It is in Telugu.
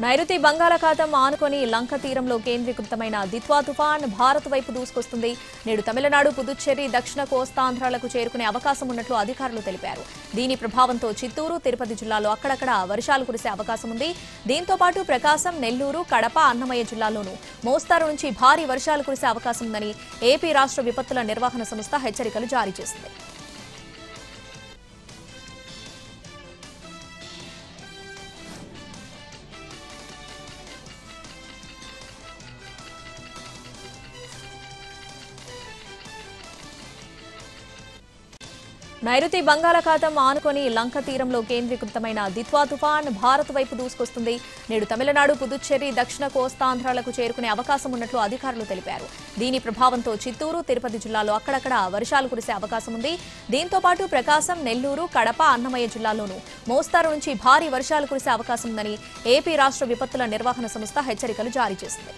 నైరుతి బంగాళాఖాతం ఆనుకొని లంక తీరంలో కేంద్రీకృతమైన దిత్వా తుఫాన్ భారత్ వైపు దూసుకొస్తుంది. నేడు తమిళనాడు, పుదుచ్చేరి, దక్షిణ కోస్తాంధ్రాలకు చేరుకునే అవకాశం ఉన్నట్లు అధికారులు తెలిపారు. దీని ప్రభావంతో చిత్తూరు, తిరుపతి జిల్లాలో అక్కడక్కడ వర్షాలు కురిసే అవకాశం ఉంది. దీంతో పాటు ప్రకాశం, నెల్లూరు, కడప, అన్నమయ్య జిల్లాల్లోనూ మోస్తారు నుంచి భారీ వర్షాలు కురిసే అవకాశం ఉందని ఏపీ రాష్ట్ర విపత్తుల నిర్వహణ సంస్థ హెచ్చరికలు జారీ చేసింది. నైరుతి బంగాళాఖాతం ఆనుకొని లంక తీరంలో కేంద్రీకృతమైన దిత్వా తుఫాన్ భారత్ వైపు దూసుకొస్తుంది. నేడు తమిళనాడు, పుదుచ్చేరి, దక్షిణ కోస్తాంధ్రాలకు చేరుకునే అవకాశం ఉన్నట్లు అధికారులు తెలిపారు. దీని ప్రభావంతో చిత్తూరు, తిరుపతి జిల్లాలో అక్కడక్కడ వర్షాలు కురిసే అవకాశం ఉంది. దీంతో పాటు ప్రకాశం, నెల్లూరు, కడప, అన్నమయ్య జిల్లాల్లోనూ మోస్తారు నుంచి భారీ వర్షాలు కురిసే అవకాశం ఉందని ఏపీ రాష్ట్ర విపత్తుల నిర్వహణ సంస్థ హెచ్చరికలు జారీ చేసింది.